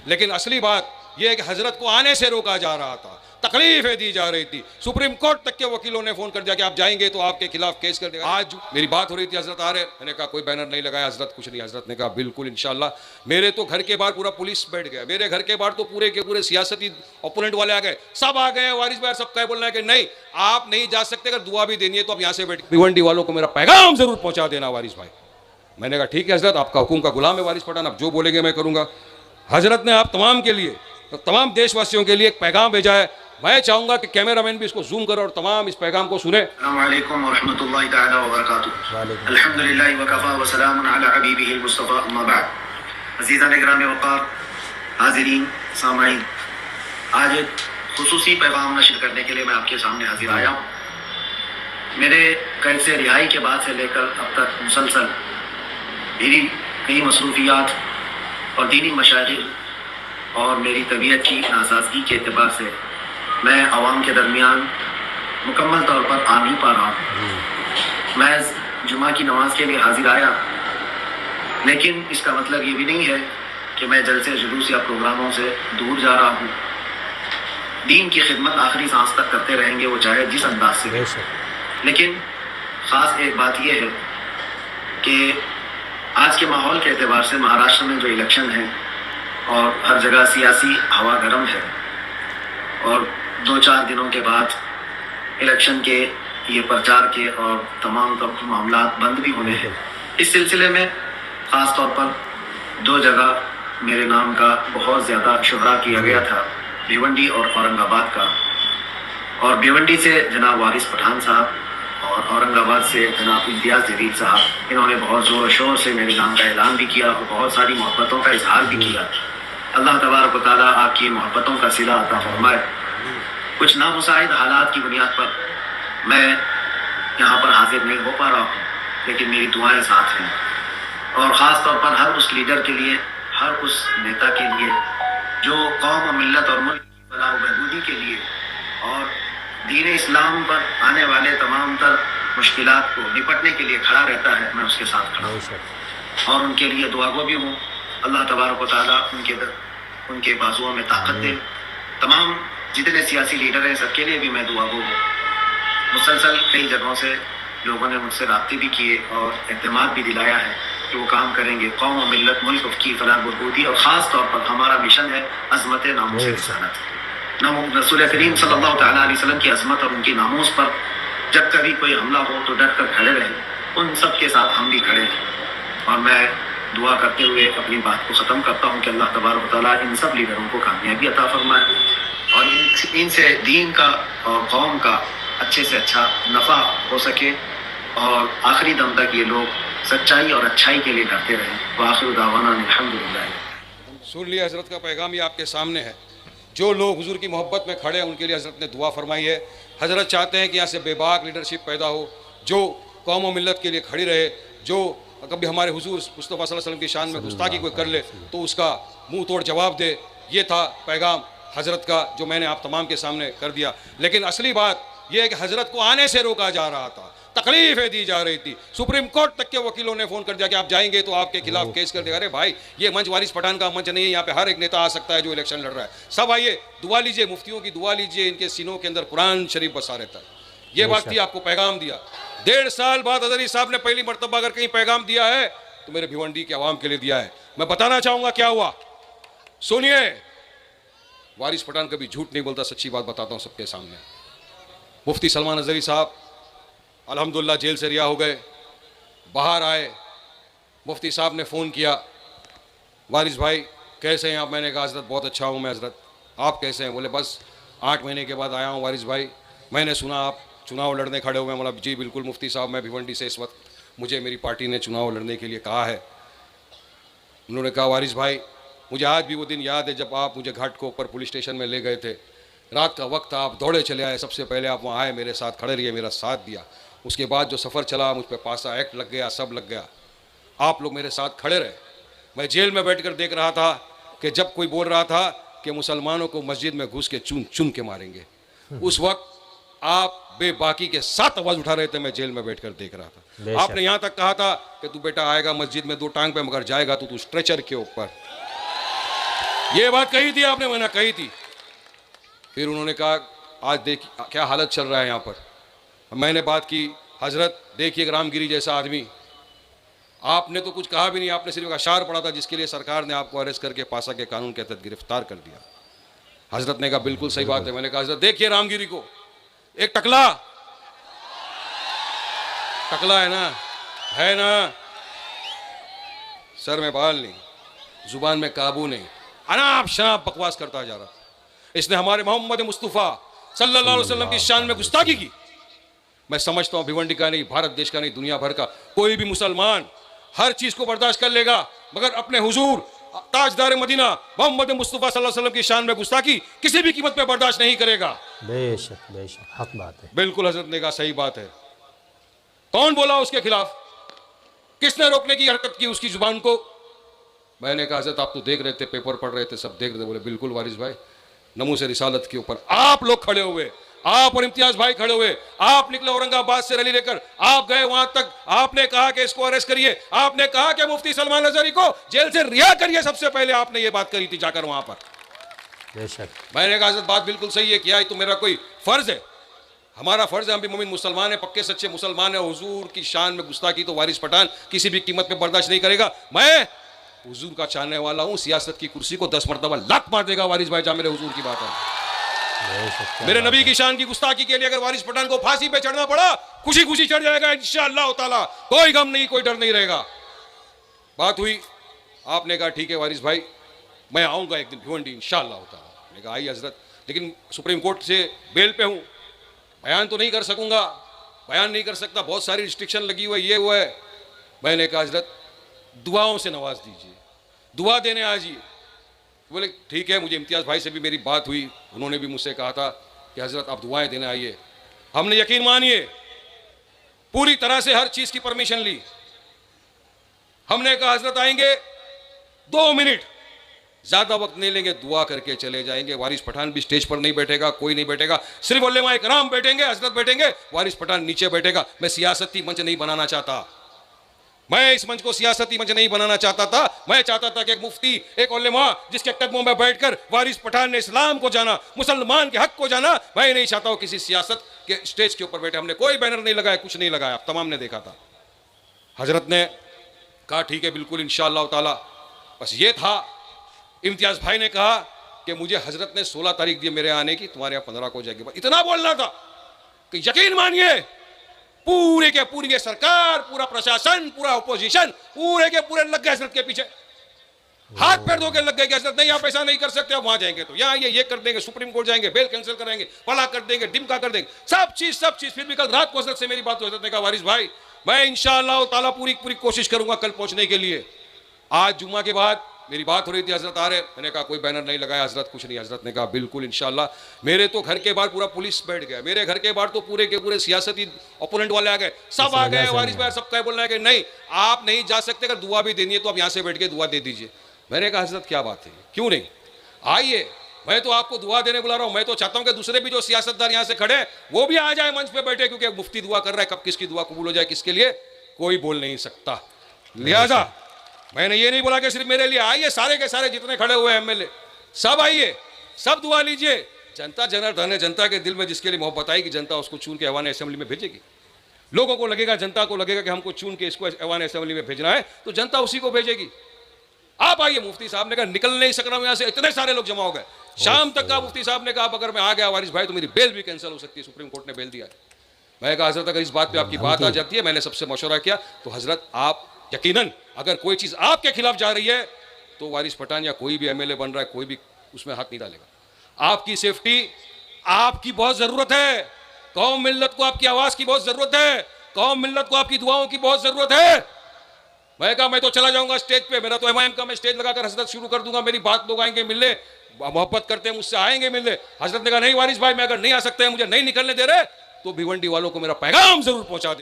लेकिन असली बात यह है कि हजरत को आने से रोका जा रहा था, तकलीफें दी जा रही थी। सुप्रीम कोर्ट तक के वकीलों ने फोन कर दिया कि आप जाएंगे तो आपके खिलाफ केस कर देगा। आज मेरी बात हो रही थी, हजरत आ रहे, मैंने कहा कोई बैनर नहीं लगाया हजरत, कुछ नहीं। हजरत ने कहा बिल्कुल इंशाल्लाह। मेरे तो घर के बाहर पूरा पुलिस बैठ गया, मेरे घर के बाहर तो पूरे के पूरे सियासती ओपोनेंट वाले आ गए, सब आ गए। वारिस भाई सब कह बोलना है कि नहीं आप नहीं जा सकते, अगर दुआ भी देनी है तो आप यहाँ से बैठ। भिवंडी वालों को मेरा पैगाम जरूर पहुंचा देना वारिस भाई। मैंने कहा ठीक है हजरत, आपका हुक्म का गुलाम है वारिस पठान, आप जो बोलेंगे मैं करूंगा। हजरत ने आप तमाम के लिए, तमाम देशवासियों के लिए एक पैगाम भेजा है। मैं चाहूंगा कि कैमरामैन भी इसको जूम करे और तमाम इस पैगाम को सुने। अस्सलामु अलैकुम व रहमतुल्लाहि तआला व बरकातुहू। अल्हम्दुलिल्लाह व कफा व सलामुन अला हबीबिहिल मुस्तफा, अम्मा बाद। अज़ीज़ान इकराम वक़ार, हाज़िरीन, सामाईन, आज एक खुसूसी पैगाम नशर करने के लिए मैं आपके सामने हाजिर आया हूँ। मेरे कैद से रिहाई के बाद से लेकर अब तक मुसलसल मेरी कई मसरूफियात और दीनी मशागिल और मेरी तबीयत की नासाजगी के अतबार से मैं आवाम के दरमियान मुकम्मल तौर पर आ नहीं पा रहा हूँ। मैं जुमा की नमाज के लिए हाजिर आया, लेकिन इसका मतलब ये भी नहीं है कि मैं जलसे जुलूस या प्रोग्रामों से दूर जा रहा हूँ। दीन की खिदमत आखिरी सांस तक करते रहेंगे, वो चाहे जिस अंदाज से हो। लेकिन ख़ास एक बात यह है कि आज के माहौल के एतबार से महाराष्ट्र में जो इलेक्शन है और हर जगह सियासी हवा गर्म है और 2-4 दिनों के बाद इलेक्शन के ये प्रचार के और तमाम मामला बंद भी होने हैं। इस सिलसिले में ख़ास तौर पर 2 जगह मेरे नाम का बहुत ज़्यादा शुहरा किया गया था, भिवंडी और औरंगाबाद का। और भिवंडी से जनाब वारिस पठान साहब और औरंगाबाद से जनाब इम्तियाज़ जलील साहब, इन्होंने बहुत ज़ोर शोर से मेरे नाम का ऐलान भी किया और बहुत सारी मोहब्बतों का इजहार भी किया। अल्लाह तबारक व तआला आपकी मोहब्बतों का सिला अता फरमाए। कुछ नामुसाइद हालात की बुनियाद पर मैं यहाँ पर हाजिर नहीं हो पा रहा हूँ, लेकिन मेरी दुआएं साथ हैं। और ख़ास तौर पर हर उस लीडर के लिए, हर उस नेता के लिए जो कौम और मिल्लत और मुल्क की फलाह व बहबूदी के लिए और दीन इस्लाम पर आने वाले तमाम तर मुश्किलात को निपटने के लिए खड़ा रहता है, मैं उसके साथ खड़ा हूँ और उनके लिए दुआगो भी हूँ। अल्लाह तबारक व तआला उनके बाजुओं में ताकत दे। तमाम जितने सियासी लीडर हैं सबके लिए भी मैं दुआगो हूँ। मुसलसल कई जगहों से लोगों ने मुझसे राब्ते भी किए और एतमाद भी दिलाया है कि वो काम करेंगे कौम और मिल्लत मुल्क की फलाह बहबूदी। और ख़ास तौर पर हमारा मिशन है अज़मत नामूस रिसालत। रसूल करीम सल्लल्लाहु तआला अलैहि वसल्लम की अज़मत और उनकी नामूस पर जब कभी कोई हमला हो तो डट कर खड़े रहें। उन सब के साथ हम भी खड़े हैं और मैं दुआ करते हुए अपनी बात को ख़त्म करता हूँ कि अल्लाह तबारक व तआला इन सब लीडरों को कामयाबी अता फरमाए और इनसे दीन का और कौम का अच्छे से अच्छा नफ़ा हो सके और आखिरी दम तक ये लोग सच्चाई और अच्छाई के लिए करते रहें। वाखिर दावाना अल्हम्दुलिल्लाह। सुन लिया हजरत का पैगाम, ये आपके सामने है। जो लोग हुजूर की मोहब्बत में खड़े हैं उनके लिए हजरत ने दुआ फरमाई है। हजरत चाहते हैं कि यहाँ से बेबाक लीडरशिप पैदा हो, जो कौम और मिल्लत के लिए खड़ी रहे, जो कभी हमारे हुजूर मुस्तफ़ा सल्लल्लाहु अलैहि वसल्लम की शान में गुस्ताखी कोई कर ले तो उसका मुंह तोड़ जवाब दे। ये था पैगाम हजरत का जो मैंने आप तमाम के सामने कर दिया। लेकिन असली बात यह है कि हजरत को आने से रोका जा रहा था, तकलीफें दी जा रही थी। सुप्रीम कोर्ट तक के वकीलों ने फ़ोन कर दिया कि आप जाएंगे तो आपके खिलाफ केस कर देगा। अरे भाई, ये मंच वारिस पठान का मंच नहीं है, यहाँ पे हर एक नेता आ सकता है जो इलेक्शन लड़ रहा है। सब आइए, दुआ लीजिए, मुफ्तियों की दुआ लीजिए, इनके सीनों के अंदर कुरान शरीफ बसा रहता है। ये बात थी, आपको पैगाम दिया। 1.5 साल बाद हज़रत साहब ने पहली मरतबा अगर कहीं पैगाम दिया है तो मेरे भिवंडी के आवाम के लिए दिया है। मैं बताना चाहूँगा क्या हुआ, सुनिए। वारिस पठान कभी झूठ नहीं बोलता, सच्ची बात बताता हूँ सबके सामने। मुफ्ती सलमान अज़हरी साहब अल्हम्दुलिल्लाह जेल से रिहा हो गए, बाहर आए। मुफ्ती साहब ने फ़ोन किया, वारिस भाई कैसे हैं आप? मैंने कहा हज़रत बहुत अच्छा हूँ मैं हज़रत, आप कैसे हैं? बोले बस 8 महीने के बाद आया हूँ वारिस भाई, मैंने सुना आप चुनाव लड़ने खड़े हुए हैं। बोला जी बिल्कुल मुफ्ती साहब, मैं भिवंडी से इस वक्त, मुझे मेरी पार्टी ने चुनाव लड़ने के लिए कहा है। उन्होंने कहा वारिस भाई मुझे आज भी वो दिन याद है जब आप मुझे घाट को ऊपर पुलिस स्टेशन में ले गए थे, रात का वक्त था, आप दौड़े चले आए, सबसे पहले आप वहाँ आए, मेरे साथ खड़े रहिए, मेरा साथ दिया। उसके बाद जो सफ़र चला मुझ पर पासा एक्ट लग गया, सब लग गया, आप लोग मेरे साथ खड़े रहे। मैं जेल में बैठकर देख रहा था कि जब कोई बोल रहा था कि मुसलमानों को मस्जिद में घुस के चुन चुन के मारेंगे, उस वक्त आप बेबाकी के साथ आवाज़ उठा रहे थे, मैं जेल में बैठकर देख रहा था। आपने यहाँ तक कहा था कि तू बेटा आएगा मस्जिद में 2 टांग पे, मगर जाएगा तो तू स्ट्रेचर के ऊपर। ये बात कही थी आपने, मैंने कही थी। फिर उन्होंने कहा आज देखिए क्या हालत चल रहा है यहाँ पर। मैंने बात की, हजरत देखिए रामगिरी जैसा आदमी, आपने तो कुछ कहा भी नहीं, आपने सिर्फ एक अशार पढ़ा था जिसके लिए सरकार ने आपको अरेस्ट करके पासा के कानून के तहत गिरफ्तार कर दिया। हजरत ने कहा बिल्कुल सही बात है। मैंने कहा हजरत देखिए रामगिरी को, एक टकला है ना, सर में बाल नहीं, जुबान में काबू नहीं, अनाप शनाप बकवास करता जा रहा। इसने हमारे मोहम्मद मुस्तफ़ा सल्लल्लाहु अलैहि वसल्लम की शान में गुस्ताखी की। मैं समझता हूं भिवंडी का नहीं, भारत देश का नहीं, दुनिया भर का कोई भी मुसलमान हर चीज को बर्दाश्त कर लेगा, मगर अपने हुजूर ताजदार मदीना मोहम्मद मुस्तफ़ा सल्लल्लाहु अलैहि वसल्लम की शान में गुस्ताखी किसी भी कीमत पे बर्दाश्त नहीं करेगा। बेशक बेशक हक बात है। बिल्कुल हजरत ने कहा सही बात है। कौन बोला उसके खिलाफ, किसने रोकने की हरकत की उसकी जुबान को? मैंने कहा हजरत आप तो देख रहे थे, पेपर पढ़ रहे थे, सब देख रहे थे। बोले बिल्कुल वारिस भाई, नमूसे रिसालत के ऊपर आप लोग खड़े हुए, आप और इम्तियाज भाई खड़े हुए, आप निकले औरंगाबाद से रैली लेकर, आप गए वहां तक, आपने कहा कि इसको अरेस्ट करिए, आपने कहा कि मुफ्ती सलमान अजहरी को जेल से रिहा करिए, सबसे पहले आपने ये बात करी थी जाकर वहां पर। बेशक मैंने कहा हजरत बात बिल्कुल सही है, क्या है तो मेरा कोई फर्ज है, हमारा फर्ज है, हम भी मोमिन मुसलमान है, पक्के सच्चे मुसलमान है। हुजूर की शान में गुस्ताखी तो वारिस पठान किसी भी कीमत पे बर्दाश्त नहीं करेगा। मैं हुजूर का चाहने वाला हूं, सियासत की कुर्सी को 10 मरतबा लात मार देगा वारिस भाई, जहां मेरे हुजूर की बात है। मेरे नबी की शान की गुस्ताखी के लिए अगर वारिस पठान को फांसी पे चढ़ना पड़ा, खुशी खुशी चढ़ जाएगा इंशाअल्लाह ताला, कोई गम नहीं, कोई डर नहीं रहेगा। बात हुई, आपने कहा ठीक है वारिस भाई मैं आऊंगा एक दिन भिवंडी इंशाअल्लाह ताला। मैंने कहा आई हजरत, लेकिन सुप्रीम कोर्ट से बेल पे हूं, बयान तो नहीं कर सकूंगा, बयान नहीं कर सकता, बहुत सारी रिस्ट्रिक्शन लगी हुई है, ये हुआ है। मैंने कहा हजरत दुआओं से नवाज दीजिए, दुआ देने आ जाइए। बोले ठीक है। मुझे इम्तियाज़ भाई से भी मेरी बात हुई, उन्होंने भी मुझसे कहा था कि हजरत आप दुआएं देने आइए। हमने यकीन मानिए पूरी तरह से हर चीज़ की परमिशन ली। हमने कहा हजरत आएंगे 2 मिनट, ज़्यादा वक्त नहीं लेंगे, दुआ करके चले जाएंगे। वारिस पठान भी स्टेज पर नहीं बैठेगा, कोई नहीं बैठेगा, सिर्फ उलेमा इकराम बैठेंगे, हजरत बैठेंगे, वारिस पठान नीचे बैठेगा। मैं सियासती मंच नहीं बनाना चाहता, मैं इस मंच को सियासती मंच नहीं बनाना चाहता था। मैं चाहता था कि एक मुफ्ती, एक उलेमा जिसके कदमों में बैठकर वारिस पठान ने इस्लाम को जाना, मुसलमान के हक को जाना, मैं नहीं चाहता हूं किसी सियासत के स्टेज के ऊपर बैठे। हमने कोई बैनर नहीं लगाया, कुछ नहीं लगाया, तमाम ने देखा था। हजरत ने कहा ठीक है बिल्कुल इंशाअल्लाह ताला। बस ये था, इम्तियाज भाई ने कहा कि मुझे हजरत ने 16 तारीख दी मेरे आने की, तुम्हारे यहाँ 15 को हो जाएगी। इतना बोलना था कि यकीन मानिए पूरे के पूरी सरकार, पूरा प्रशासन, पूरा अपोजिशन पूरे के पूरे लग गए हजरत के पीछे, हाथ पैर धो के लग गए कि हजरत नहीं आप ऐसा नहीं कर सकते, आप वहां जाएंगे तो यहाँ ये कर देंगे, सुप्रीम कोर्ट जाएंगे, बेल कैंसिल करेंगे, फला कर देंगे, डिमका कर देंगे, सब चीज। फिर भी कल रात को हजरत से मेरी बात हुई, हजरत ने कहा वारिस भाई मैं इंशाअल्लाह ताला पूरी कोशिश करूंगा कल पहुंचने के लिए। आज जुम्मा के बाद मेरी बात हो रही थी, हजरत आ रहे, मैंने कहा कोई बैनर नहीं लगाया हजरत, कुछ नहीं। हजरत ने कहा बिल्कुल इंशाअल्लाह। मेरे तो घर के बाहर पूरा पुलिस बैठ गया, मेरे घर के बाहर तो पूरे के पूरे सियासती ओपोनेंट वाले आ गए, सब आ गए। वारिस भाई सब कह बोल रहे हैं कि नहीं आप नहीं जा सकते, अगर दुआ भी देनी है तो आप यहाँ से बैठ के दुआ दे दीजिए। मैंने कहा हजरत क्या बात है, क्यों नहीं, आइए, मैं तो आपको दुआ देने बुला रहा हूँ। मैं तो चाहता हूँ कि दूसरे भी जो सियासतदान यहाँ से खड़े हैं वो भी आ जाए मंच पे बैठे, क्योंकि मुफ्ती दुआ कर रहा है, कब किसकी दुआ कबूल हो जाए किसके लिए कोई बोल नहीं सकता। लिहाजा मैंने ये नहीं बोला कि सिर्फ मेरे लिए, आइए सारे के सारे जितने खड़े हुए एमएलए सब आइए, सब दुआ लीजिए। जनता जनार्दन है, जनता के दिल में जिसके लिए मोहब्बत आएगी जनता उसको चुन के ऐवान असेंबली में भेजेगी। लोगों को लगेगा, जनता को लगेगा कि हमको चुन के इसको ऐवान असेंबली में भेजना है, तो जनता उसी को भेजेगी। आप आइए। मुफ्ती साहब ने कहा निकल नहीं सक रहा हूं यहाँ से, इतने सारे लोग जमा हो गए। शाम तक का मुफ्ती साहब ने कहा अगर मैं आ गया वारिस भाई तो मेरी बेल भी कैंसिल हो सकती है, सुप्रीम कोर्ट ने बेल दिया है। मैं कहा हजरत अगर इस बात पे आपकी बात आ जाती है, मैंने सबसे मशवरा किया, तो हजरत आप यकीनन अगर कोई चीज आपके खिलाफ जा रही है तो वारिस पठान या कोई भी एमएलए बन रहा है कोई भी उसमें हाथ नहीं डालेगा। आपकी सेफ्टी आपकी बहुत जरूरत है, कौम मिल्लत को आपकी आवाज की बहुत जरूरत है, कौम मिल्लत को आपकी दुआओं की बहुत जरूरत है। मैं कहा मैं तो चला जाऊंगा स्टेज पे, मेरा तो एमआईएम का मैं स्टेज लगाकर हजरत शुरू कर दूंगा, मेरी बात लोग आएंगे मिलने, मोहब्बत करते हैं मुझसे आएंगे मिलने। हजरत ने कहा नहीं वारिस भाई मैं अगर नहीं आ सकते हैं, मुझे नहीं निकलने दे रहे, तो भिवंडी वालों को मेरा पैगाम जरूर पहुंचा दे।